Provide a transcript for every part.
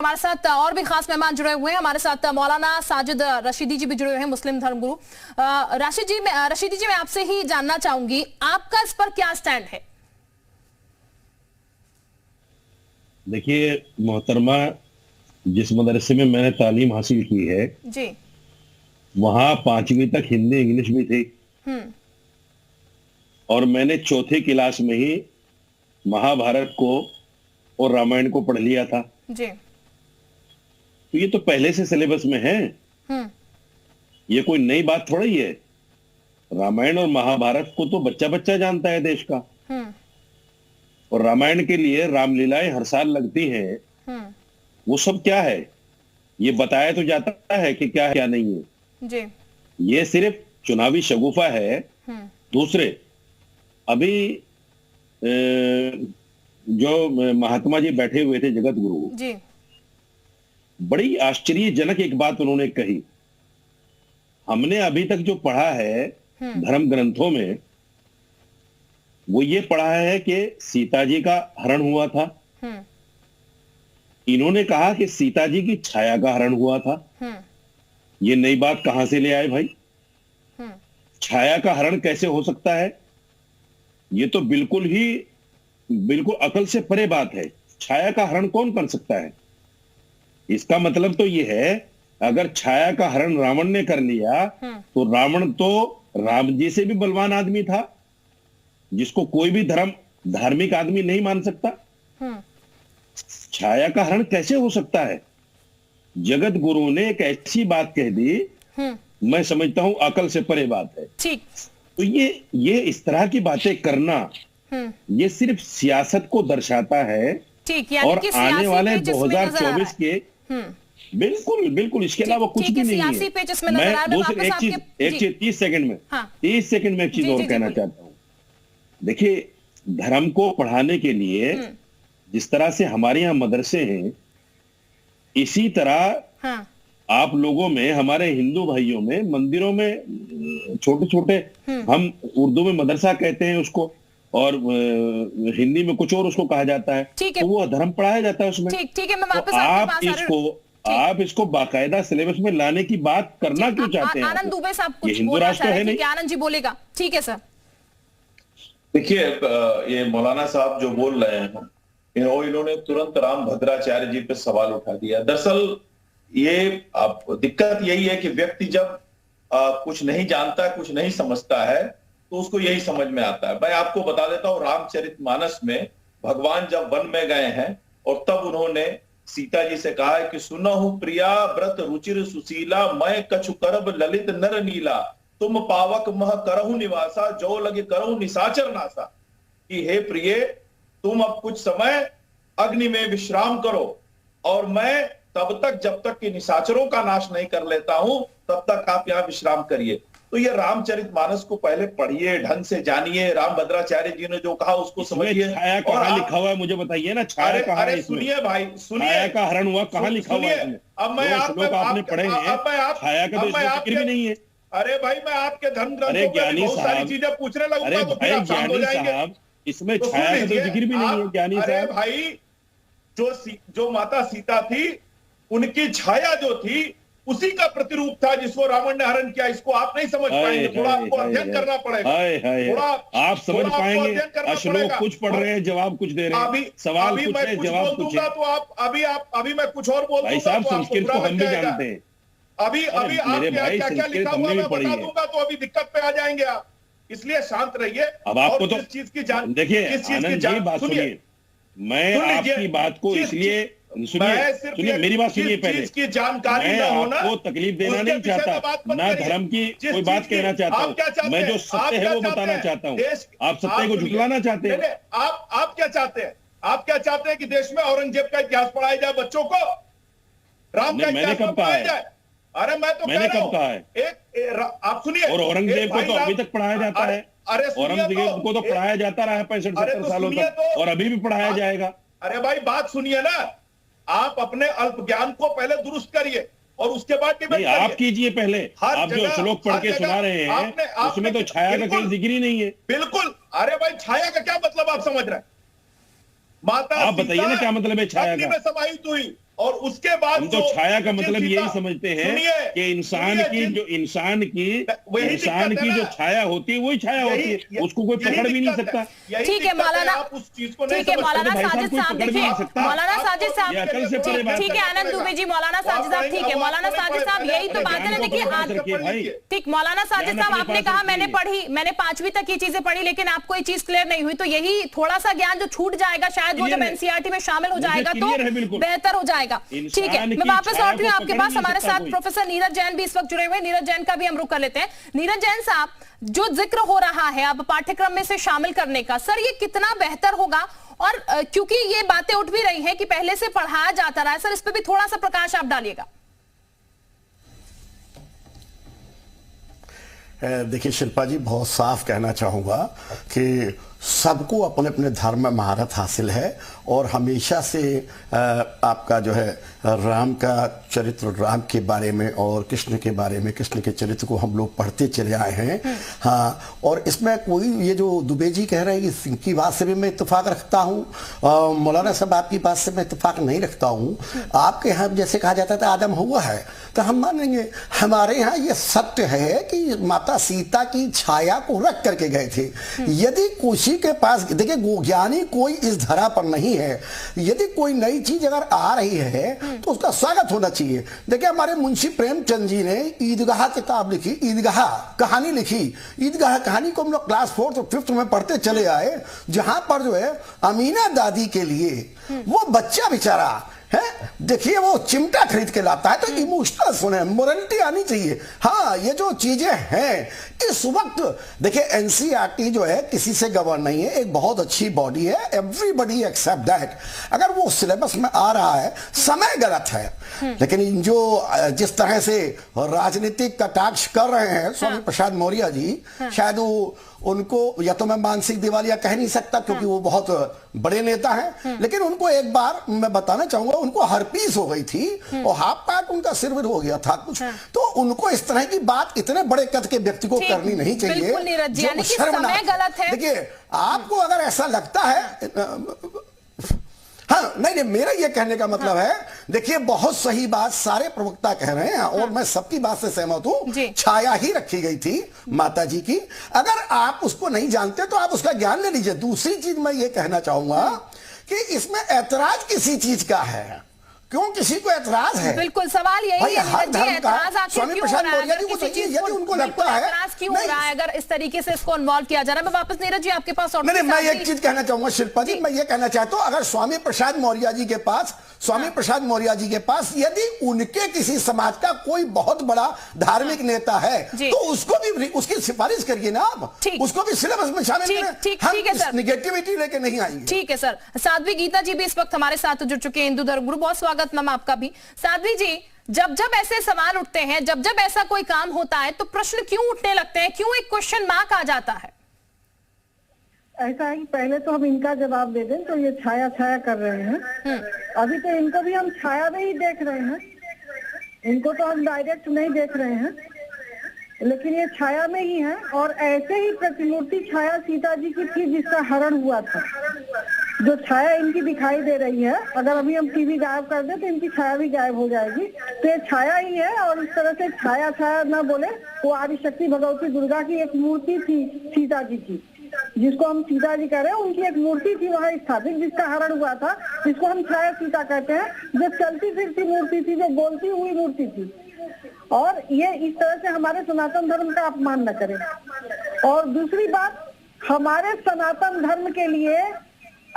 हमारे साथ और भी खास मेहमान जुड़े हुए हैं। हमारे साथ मौलाना साजिद रशीदी जी भी जुड़े हुए हैं, मुस्लिम धर्मगुरु। रशीदी जी, मैं आपसे ही जानना चाहूंगी, आपका इस पर क्या स्टैंड है? देखिए मोहतरमा, जिस मदरसे में मैंने तालीम हासिल की है जी। वहां 5वीं तक हिंदी इंग्लिश भी थी हम्म। और मैंने चौथे क्लास में ही महाभारत को और रामायण को पढ़ लिया था। जी। तो ये तो पहले से सिलेबस में है, हम्म। ये कोई नई बात थोड़ा ही है। रामायण और महाभारत को तो बच्चा बच्चा जानता है देश का। हम्म। और रामायण के लिए रामलीलाएं हर साल लगती हैं, हम्म। वो सब क्या है ये बताया तो जाता है कि क्या है क्या नहीं है। जी। ये सिर्फ चुनावी शगुफा है। हम्म। दूसरे, अभी जो महात्मा जी बैठे हुए थे जगत गुरु, जी। बड़ी आश्चर्यजनक एक बात उन्होंने कही। हमने अभी तक जो पढ़ा है धर्म ग्रंथों में, वो ये पढ़ा है कि सीता जी का हरण हुआ था। हम्म। इन्होंने कहा कि सीता जी की छाया का हरण हुआ था। हम्म। ये नई बात कहां से ले आए भाई? हम्म। छाया का हरण कैसे हो सकता है? ये तो बिल्कुल अकल से परे बात है। छाया का हरण कौन कर सकता है? इसका मतलब तो ये है, अगर छाया का हरण रावण ने कर लिया तो रावण तो राम जी से भी बलवान आदमी था, जिसको कोई भी धार्मिक आदमी नहीं मान सकता। छाया का हरण कैसे हो सकता है? जगत गुरु ने एक ऐसी बात कह दी, मैं समझता हूं अकल से परे बात है। ठीक। तो ये इस तरह की बातें करना, ये सिर्फ सियासत को दर्शाता है। ठीक, यानी और कि आने वाले पेच इसमें नजर आ रहा 2024 है। के बिल्कुल इसके अलावा कुछ भी नहीं सियासी है। पेच इसमें नजर आ रहा है। मैं दूसरी एक चीज 30 सेकंड में हाँ। 30 सेकंड में एक चीज और कहना चाहता हूं। देखिए, धर्म को पढ़ाने के लिए जिस तरह से हमारे यहाँ मदरसे हैं, इसी तरह आप लोगों में, हमारे हिंदू भाइयों में, मंदिरों में छोटे छोटे, हम उर्दू में मदरसा कहते हैं उसको, और हिंदी में कुछ और उसको कहा जाता है, तो वो धर्म पढ़ाया जाता है उसमें। ठीक है, मैं वापस तो आपके आप इसको बाकायदा सिलेबस में लाने की बात करना क्यों चाहते हैं? आनंद दुबे साहब ये कुछ हिंदू बोलना राष्ट्र चाह रहे है हैं? नहीं। आनंद जी बोलेगा। ठीक है सर। देखिए, ये मौलाना साहब जो बोल रहे हैं, इन्होंने तुरंत राम भद्राचार्य जी पे सवाल उठा दिया। दरअसल ये दिक्कत यही है कि व्यक्ति जब कुछ नहीं जानता, कुछ नहीं समझता है, तो उसको यही समझ में आता है। मैं आपको बता देता हूँ, रामचरितमानस में भगवान जब वन में गए हैं और तब उन्होंने सीता जी से कहा है कि सुनहु प्रिया व्रत रुचिर सुशीला, मैं कछु करब ललित नर नीला, तुम पावक मह करहु निवासा, जो लगे करहु निशाचर नासा। कि हे प्रिय, तुम अब कुछ समय अग्नि में विश्राम करो और मैं तब तक, जब तक कि निशाचरों का नाश नहीं कर लेता हूं, तब तक आप यहां विश्राम करिए। तो ये रामचरितमानस को पहले पढ़िए, ढंग से जानिए। राम भद्राचार्य जी ने जो कहा उसको समझिए। छाया कहाँ लिखा हुआ है मुझे बताइए ना। छाया कहाँ है इसमें? सुनिए भाई, सुनिए। छाया का हरण हुआ कहाँ लिखा हुआ है इसमें? अब मैं आपने पढ़े हैं, छाया का तो इसमें जिक्र भी नहीं है। अरे भाई, मैं आपके धर्म ग्रंथों अरे पे ज्ञानी बहुत सारी साहब, चीजें पूछने लगूंगा अरे तो फिर भाई आप शांत हो ज्ञानी जाएंगे। साहब, इसमें तो छाया का तो जिक्र भी नहीं है ज्ञानी अरे साहब। भाई, जो माता सीता थी, उनकी छाया जो थी, उसी का प्रतिरूप था जिसको रावण ने हरण किया। इसको आप नहीं समझ पाएंगे, थोड़ा आपको अध्ययन करना पड़ेगा। आप समझ पाएंगे। श्लोक कुछ पढ़ रहे हैं, जवाब कुछ दे रहे हैं, सवाल कुछ है, जवाब कुछ है। तो आप अभी मैं कुछ और बोल भाई साहब, संस्कृत को हम भी जानते हैं। अभी आप क्या क्या लिखा हुआ मैं बता दूंगा, तो अभी दिक्कत पे आ जाएंगे आप। इसलिए शांत रहिए। अब आपको तो चीज की जान, देखिए आनंद जी, बात सुनिए। मैं आपकी बात को इसलिए सुनिए, मेरी बात सुनिए पहले। की जानकारी मैं ना होना, आपको तकलीफ देना नहीं चाहता, ना धर्म की कोई बात कहना चाहता हूँ। मैं जो सत्य है वो बताना चाहता हूँ। आप सत्य को झुठलाना चाहते हैं। आप क्या चाहते हैं? आप क्या चाहते हैं कि देश में औरंगजेब का इतिहास पढ़ाया जाए बच्चों को? राम का मैंने कब कहा है? अरे मैंने कब कहा है? आप सुनिए। और औरंगजेब को तो अभी तक पढ़ाया जाता है। औरंगजेब को तो पढ़ाया जाता रहा है 65-70 सालों तक, और अभी भी पढ़ाया जाएगा। अरे भाई, बात सुनिए ना। आप अपने अल्प ज्ञान को पहले दुरुस्त करिए और उसके बाद डिबेट करिए। आप कीजिए पहले। आप जो श्लोक पढ़ के सुना रहे हैं, उसमें तो छाया का कोई जिक्र ही नहीं है। बिल्कुल। अरे भाई, छाया का क्या मतलब आप समझ रहे हैं? माता आप बताइए ना क्या मतलब है छाया का? में समाहित हुई, और उसके बाद हम तो छाया का मतलब यही समझते हैं कि इंसान की जो छाया होती है वही छाया होती है, उसको कोई पकड़ भी नहीं सकता। ठीक है मौलाना, ठीक है मौलाना साजिद साहब, देखिए मौलाना साजिद साहब, ठीक है आनंद दुबे जी, मौलाना साजिद साहब, ठीक है मौलाना साजिद साहब, यही तो बात है ना। देखिए ठीक मौलाना साजिद साहब, आपने कहा मैंने 5वीं तक ये चीजें पढ़ी, लेकिन आपको ये चीज क्लियर नहीं हुई, तो यही थोड़ा सा ज्ञान जो छूट जाएगा शायद वो जब एनसीईआरटी में शामिल हो जाएगा तो बेहतर हो जाएगा। ठीक है, मैं वापस लौट रही हूँ आपके पास। हमारे साथ प्रोफेसर नीरज जैन भी इस वक्त जुड़े हुए। नीरज जैन का भी हम रुख कर लेते हैं। नीरज जैन साहब, जो जिक्र हो रहा है अब पाठ्यक्रम में से शामिल करने का, सर ये कितना बेहतर होगा? और क्योंकि ये बातें उठ भी रही हैं कि पहले से पढ़ाया जाता रहा है, सर इस पर भी थोड़ा सा प्रकाश आप डालिएगा। देखिए शिल्पा जी, बहुत साफ कहना चाहूंगा कि सबको अपने अपने धर्म में महारत हासिल है और हमेशा से आपका जो है राम का चरित्र, राम के बारे में और कृष्ण के बारे में, कृष्ण के चरित्र को हम लोग पढ़ते चले आए हैं। हाँ, और इसमें कोई ये जो दुबे जी कह रहे हैं इनकी बात से भी मैं इत्तेफाक रखता हूँ, मौलाना साहब आपकी बात से मैं इत्तेफाक नहीं रखता हूँ। आपके यहाँ जैसे कहा जाता था आदम हुआ है, तो हम मानेंगे। हमारे यहाँ ये सत्य है कि माता सीता की छाया को रख करके गए थे। यदि किसी के पास, देखिए ज्ञानी कोई इस धरा पर नहीं है, यदि कोई नई चीज अगर आ रही है तो उसका स्वागत होना चाहिए। देखिए हमारे मुंशी प्रेमचंद जी ने ईदगाह किताब लिखी, ईदगाह कहानी लिखी। ईदगाह कहानी को हम लोग क्लास 4th और 5th में पढ़ते चले आए, जहां पर जो है अमीना दादी के लिए वो बच्चा बेचारा है, देखिए वो चिमटा खरीद के लाता है, तो इमोशनल सुने, मोरलिटी आनी चाहिए। हाँ, ये जो चीजें हैं इस वक्त, देखिए एनसीईआरटी जो है किसी से गवर्न नहीं है, एक बहुत अच्छी बॉडी है, एवरीबडी एक्सेप्ट दैट। अगर वो सिलेबस में आ रहा है, समय गलत है, लेकिन जो जिस तरह से राजनीतिक कटाक्ष कर रहे हैं स्वामी प्रसाद मौर्य जी, शायद वो उनको, या तो मैं मानसिक दिवालिया कह नहीं सकता क्योंकि वो बहुत बड़े नेता हैं, लेकिन उनको एक बार मैं बताना चाहूंगा, उनको हर्पीस हो गई थी और हाफ पार्ट उनका सिर में हो गया था कुछ, तो उनको इस तरह की बात इतने बड़े कद के व्यक्ति को करनी नहीं चाहिए। गलत है। देखिए आपको अगर ऐसा लगता है, हाँ नहीं, मेरा ये कहने का मतलब है, देखिए बहुत सही बात सारे प्रवक्ता कह रहे हैं और मैं सबकी बात से सहमत हूं। छाया ही रखी गई थी माता जी की, अगर आप उसको नहीं जानते तो आप उसका ज्ञान ले लीजिए। दूसरी चीज मैं ये कहना चाहूंगा कि इसमें ऐतराज किसी चीज का है, क्यों किसी को ऐतराज है? बिल्कुल सवाल यही है हर धर्म का। स्वामी प्रसाद मौर्य जी को यदि उनको लगता है ऐतराज क्यों हो रहा है अगर इस तरीके से इसको इन्वॉल्व किया जा रहा है? मैं वापस नीरज जी आपके पास नहीं, मैं एक चीज कहना चाहूंगा शिल्पा जी, मैं ये कहना चाहता हूं, अगर स्वामी प्रसाद मौर्य जी के पास यदि उनके किसी समाज का कोई बहुत बड़ा धार्मिक नेता है तो उसको भी, उसकी सिफारिश करिए ना आप, उसको भी सिलेबस में शामिल करें। ठीक है सर, निगेटिविटी लेके नहीं आएंगे। ठीक है सर। साध्वी गीता जी भी इस वक्त हमारे साथ जुड़ चुके हैं, हिंदू धर्म गुरु, बहुत स्वागत मैम आपका भी। साध्वी जी, जब जब ऐसे सवाल उठते हैं, जब जब ऐसा कोई काम होता है तो प्रश्न क्यों उठने लगते हैं, क्यों एक क्वेश्चन मार्क आ जाता है? ऐसा है कि पहले तो हम इनका जवाब दे दें, तो ये छाया छाया कर रहे हैं, अभी तो इनको भी हम छाया में ही देख रहे हैं, इनको तो हम डायरेक्ट नहीं देख रहे हैं, लेकिन ये छाया में ही है। और ऐसे ही प्रतिमूर्ति छाया सीता जी की थी जिसका हरण हुआ था, जो छाया इनकी दिखाई दे रही है, अगर अभी हम टीवी गायब कर दें तो इनकी छाया भी गायब हो जाएगी। तो ये छाया ही है, और इस तरह से छाया छाया ना बोले, वो आदिशक्ति भगवती दुर्गा की एक मूर्ति थी सीता जी की, जिसको हम सीता जी कह रहे हैं, उनकी एक मूर्ति थी वहां स्थापित जिसका हरण हुआ था, जिसको हम छाया सीता कहते हैं, जो चलती फिरती मूर्ति थी, जो बोलती हुई मूर्ति थी। और ये इस तरह से हमारे सनातन धर्म का अपमान न करें। और दूसरी बात, हमारे सनातन धर्म के लिए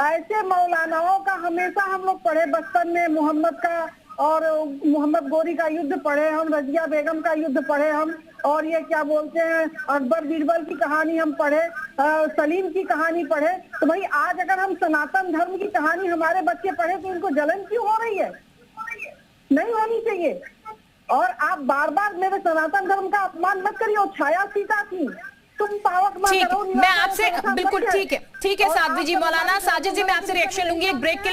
ऐसे मौलानाओं का हमेशा हम लोग पढ़े, बचपन में मोहम्मद का और मोहम्मद गोरी का युद्ध पढ़े हम, रजिया बेगम का युद्ध पढ़े हम, और ये क्या बोलते हैं अकबर बीरबल की कहानी हम पढ़े, सलीम की कहानी पढ़े। तो भाई आज अगर हम सनातन धर्म की कहानी हमारे बच्चे पढ़े तो इनको जलन क्यों हो रही है? नहीं होनी चाहिए। और आप बार बार मेरे सनातन धर्म का अपमान मत करिए। छाया सीता थी, तुम पावक मत करो। मैं आपसे बिल्कुल ठीक है साध्वी जी, मौलाना साजिद जी, मैं आपसे रिएक्शन लूंगी एक ब्रेक के